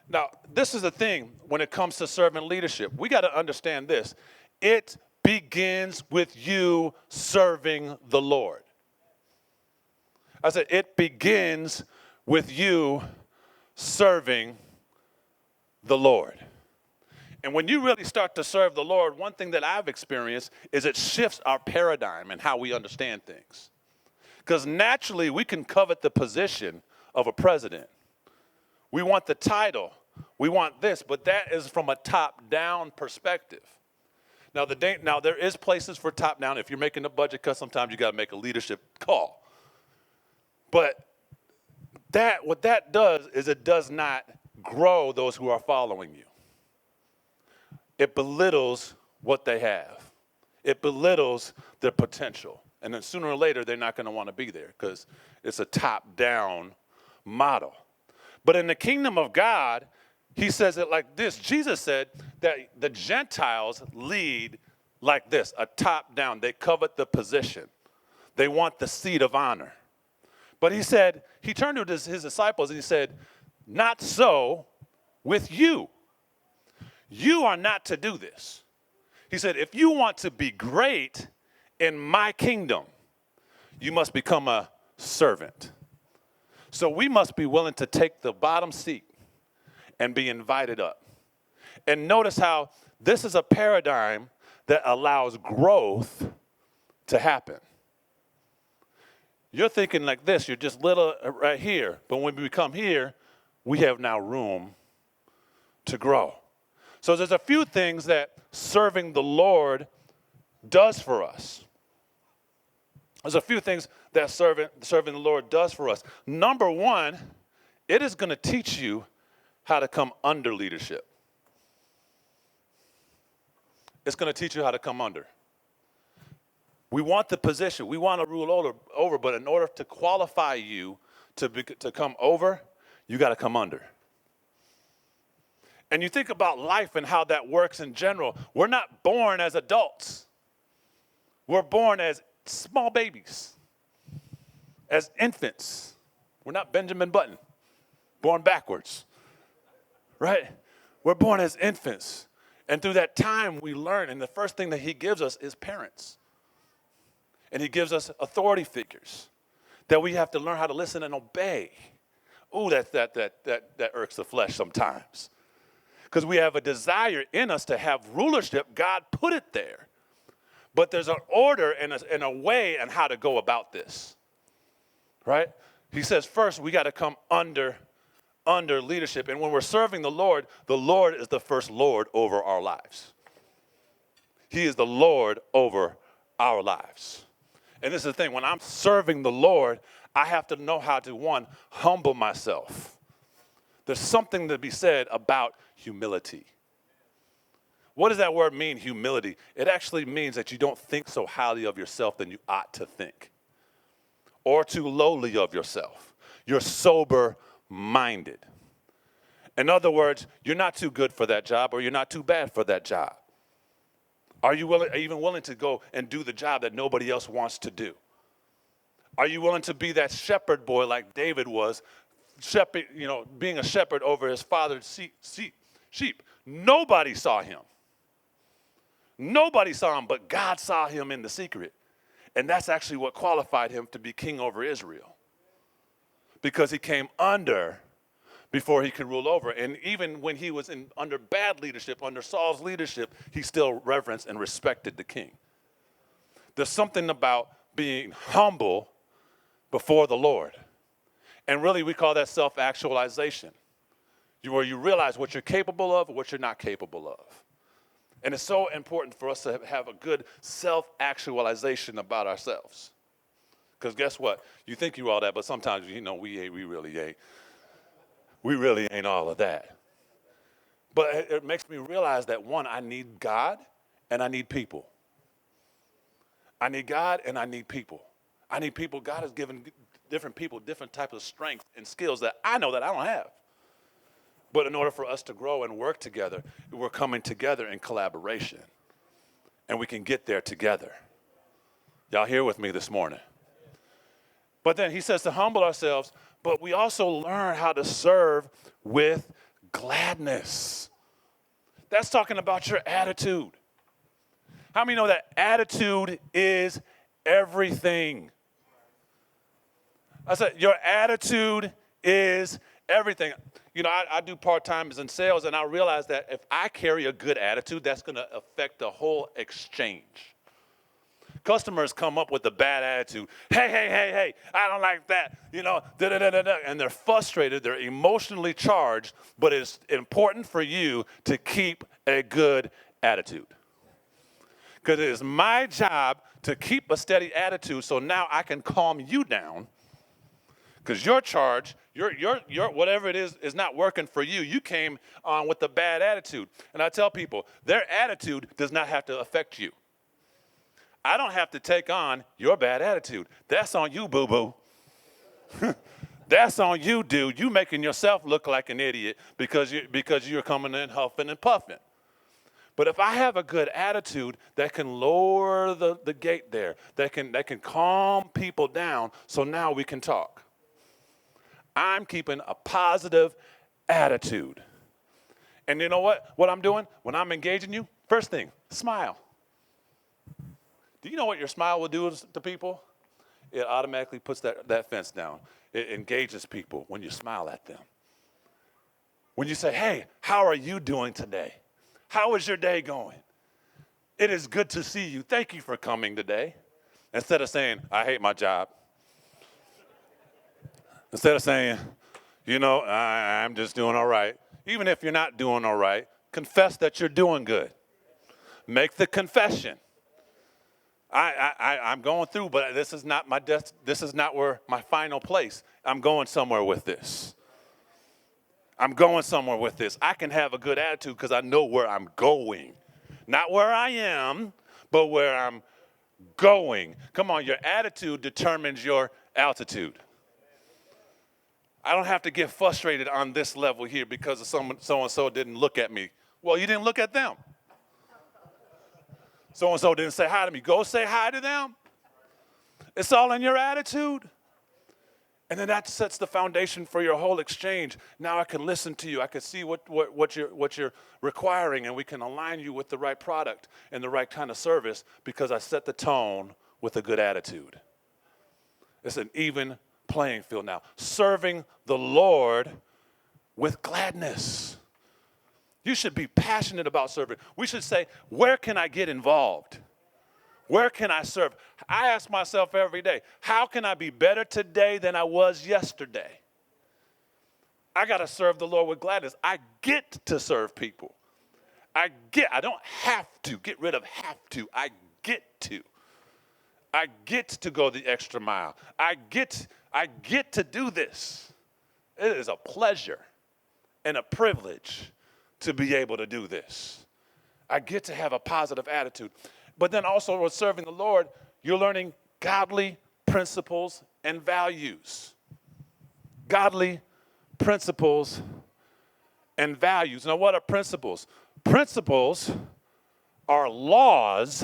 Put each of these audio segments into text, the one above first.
Now, this is the thing when it comes to servant leadership. We got to understand this. It begins with you serving the Lord. I said, it begins with you serving the Lord. And when you really start to serve the Lord, one thing that I've experienced is it shifts our paradigm and how we understand things. Because naturally, we can covet the position of a president. We want the title. We want this, but that is from a top-down perspective. Now, there is places for top-down. If you're making a budget cut, sometimes you got to make a leadership call. But what that does is it does not grow those who are following you. It belittles what they have. It belittles their potential. And then sooner or later, they're not going to want to be there because it's a top-down model. But in the kingdom of God, he says it like this. Jesus said that the Gentiles lead like this, a top-down. They covet the position. They want the seat of honor. But he said, he turned to his disciples and he said, not so with you. You are not to do this. He said, if you want to be great in my kingdom, you must become a servant. So we must be willing to take the bottom seat and be invited up. And notice how this is a paradigm that allows growth to happen. You're thinking like this, you're just little right here. But when we come here, we have now room to grow. So there's a few things that serving the Lord does for us. There's a few things that serving the Lord does for us. Number one, it is going to teach you how to come under leadership. It's going to teach you how to come under. We want the position. We want to rule over, but in order to qualify you to come over, you got to come under. And you think about life and how that works in general. We're not born as adults. We're born as small babies, as infants. We're not Benjamin Button, born backwards, right? We're born as infants. And through that time, we learn. And the first thing that he gives us is parents. And he gives us authority figures that we have to learn how to listen and obey. Ooh, that irks the flesh sometimes. Because we have a desire in us to have rulership. God put it there. But there's an order and a way on how to go about this. Right? He says first we got to come under leadership. And when we're serving the Lord is the first Lord over our lives. He is the Lord over our lives. And this is the thing, when I'm serving the Lord, I have to know how to, one, humble myself. There's something to be said about humility. What does that word mean, humility? It actually means that you don't think so highly of yourself than you ought to think, or too lowly of yourself. You're sober-minded. In other words, you're not too good for that job, or you're not too bad for that job. Are you even willing to go and do the job that nobody else wants to do? Are you willing to be that shepherd boy like David was, shepherd, being a shepherd over his father's sheep? Nobody saw him. Nobody saw him, but God saw him in the secret. And that's actually what qualified him to be king over Israel. Because he came under before he could rule over. And even when he was under bad leadership, under Saul's leadership, he still reverenced and respected the king. There's something about being humble before the Lord. And really, we call that self-actualization, where you realize what you're capable of and what you're not capable of. And it's so important for us to have a good self-actualization about ourselves. Because guess what? You think you're all that, but sometimes, we really ain't. We really ain't all of that. But it makes me realize that, one, I need God and I need people. I need God and I need people. I need people. God has given different people different types of strength and skills that I know that I don't have. But in order for us to grow and work together, we're coming together in collaboration. And we can get there together. Y'all here with me this morning? But then he says to humble ourselves, but we also learn how to serve with gladness. That's talking about your attitude. How many know that attitude is everything? I said, your attitude is everything. You know, I do part-time in sales, and I realize that if I carry a good attitude, that's going to affect the whole exchange. Customers come up with a bad attitude. Hey, I don't like that. You know, da-da-da-da-da. And they're frustrated. They're emotionally charged, but it's important for you to keep a good attitude. Because it is my job to keep a steady attitude so now I can calm you down. Because your charge, your whatever it is not working for you. You came on with a bad attitude. And I tell people, their attitude does not have to affect you. I don't have to take on your bad attitude. That's on you, boo-boo. That's on you, dude. You making yourself look like an idiot because you're coming in huffing and puffing. But if I have a good attitude that can lower the gate there, that can calm people down, so now we can talk. I'm keeping a positive attitude. And you know what I'm doing? When I'm engaging you, first thing, smile. Do you know what your smile will do to people? It automatically puts that fence down. It engages people when you smile at them. When you say, hey, how are you doing today? How is your day going? It is good to see you. Thank you for coming today. Instead of saying, I hate my job. Instead of saying, you know, I'm just doing all right. Even if you're not doing all right, confess that you're doing good. Make the confession. I'm going through, but this is not my this is not where my final place. I'm going somewhere with this. I'm going somewhere with this. I can have a good attitude because I know where I'm going. Not where I am, but where I'm going. Come on, your attitude determines your altitude. I don't have to get frustrated on this level here because so-and-so didn't look at me. Well, you didn't look at them. So-and-so didn't say hi to me. Go say hi to them. It's all in your attitude. And then that sets the foundation for your whole exchange. Now I can listen to you. I can see what you're requiring, and we can align you with the right product and the right kind of service because I set the tone with a good attitude. It's an even playing field now. Serving the Lord with gladness. You should be passionate about serving. We should say, where can I get involved? Where can I serve? I ask myself every day, how can I be better today than I was yesterday? I got to serve the Lord with gladness. I get to serve people. I don't have to. Get rid of have to. I get to. I get to go the extra mile. I get to do this. It is a pleasure and a privilege to be able to do this. I get to have a positive attitude. But then also with serving the Lord, you're learning godly principles and values. Godly principles and values. Now, what are principles? Principles are laws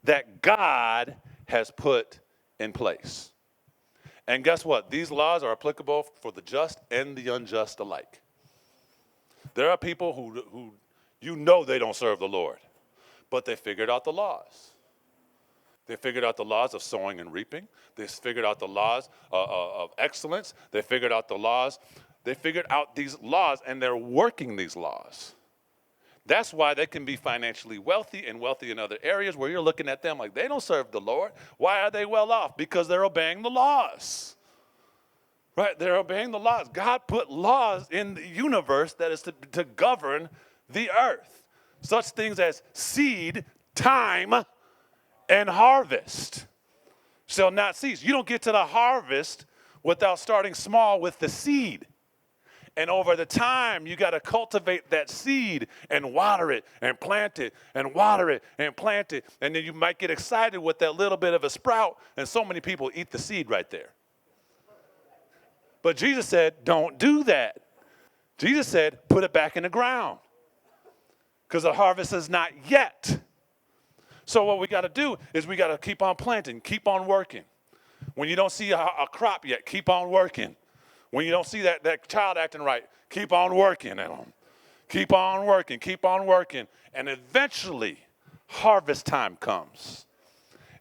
that God has put in place. And guess what? These laws are applicable for the just and the unjust alike. There are people who you know they don't serve the Lord, but they figured out the laws. They figured out the laws of sowing and reaping. They figured out the laws of excellence. They figured out the laws. They figured out these laws, and they're working these laws. That's why they can be financially wealthy and wealthy in other areas where you're looking at them like they don't serve the Lord. Why are they well off? Because they're obeying the laws. Right? They're obeying the laws. God put laws in the universe that is to govern the earth. Such things as seed, time, and harvest shall not cease. You don't get to the harvest without starting small with the seed. And over the time, you got to cultivate that seed and water it and plant it and water it and plant it. And then you might get excited with that little bit of a sprout, and so many people eat the seed right there. But Jesus said, don't do that. Jesus said, put it back in the ground because the harvest is not yet. So what we got to do is we got to keep on planting, keep on working. When you don't see a crop yet, keep on working. When you don't see that child acting right, Keep on working at them. Keep on working, keep on working. And eventually, harvest time comes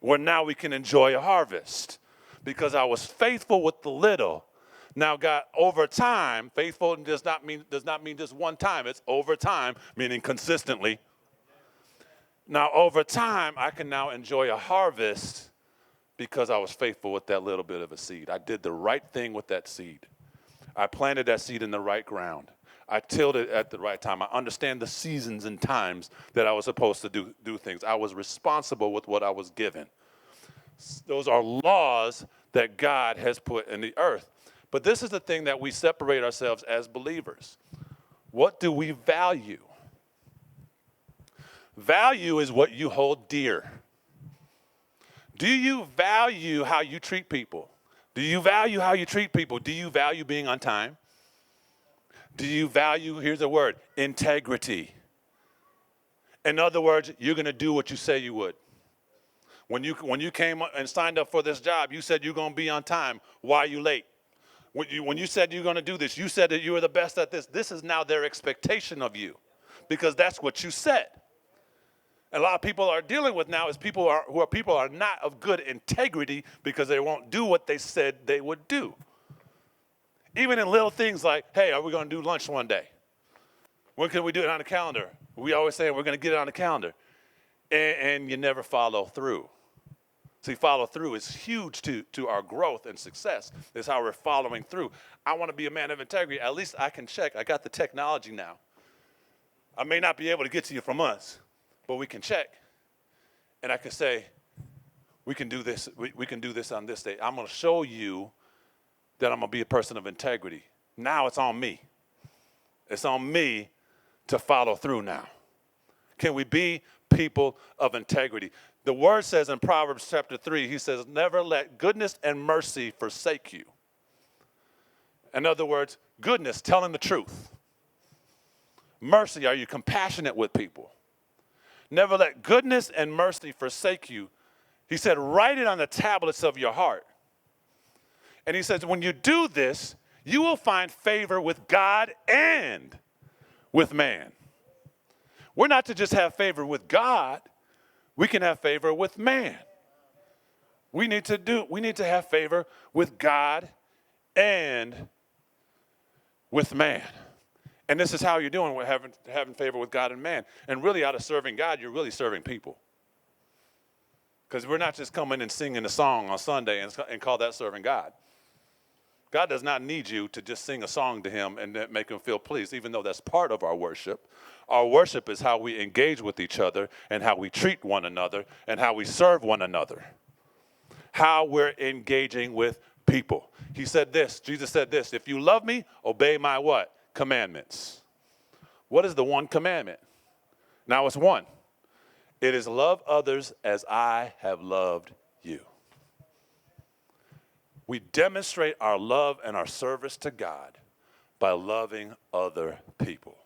where now we can enjoy a harvest because I was faithful with the little. Now, God, over time, faithful does not mean just one time. It's over time, meaning consistently. Now, over time, I can now enjoy a harvest because I was faithful with that little bit of a seed. I did the right thing with that seed. I planted that seed in the right ground. I tilled it at the right time. I understand the seasons and times that I was supposed to do things. I was responsible with what I was given. Those are laws that God has put in the earth. But this is the thing that we separate ourselves as believers. What do we value? Value is what you hold dear. Do you value how you treat people? Do you value how you treat people? Do you value being on time? Do you value, here's the word, integrity? In other words, you're going to do what you say you would. When you came and signed up for this job, you said you're going to be on time. Why are you late? When you said you're going to do this, you said that you were the best at this. This is now their expectation of you because that's what you said. And a lot of people are dealing with now is people are not of good integrity because they won't do what they said they would do. Even in little things like, hey, are we going to do lunch one day? When can we do it on the calendar? We always say we're going to get it on the calendar. And you never follow through. See, follow through is huge to our growth and success. Is how we're following through. I want to be a man of integrity. At least I can check. I got the technology now. I may not be able to get to you from us, but we can check. And I can say, we can do this. We can do this on this day. I'm going to show you that I'm going to be a person of integrity. Now it's on me. It's on me to follow through now. Can we be people of integrity? The word says in Proverbs chapter 3, he says, never let goodness and mercy forsake you. In other words, goodness, telling the truth. Mercy, are you compassionate with people? Never let goodness and mercy forsake you. He said, write it on the tablets of your heart. And he says, when you do this, you will find favor with God and with man. We're not to just have favor with God. We can have favor with man. We need to have favor with God and with man. And this is how you're doing with having favor with God and man. And really out of serving God, you're really serving people. Because we're not just coming and singing a song on Sunday and call that serving God. God does not need you to just sing a song to him and make him feel pleased, even though that's part of our worship. Our worship is how we engage with each other and how we treat one another and how we serve one another. How we're engaging with people. He said this, Jesus said this, if you love me, obey my what? Commandments. What is the one commandment? Now it's one. It is love others as I have loved you. We demonstrate our love and our service to God by loving other people.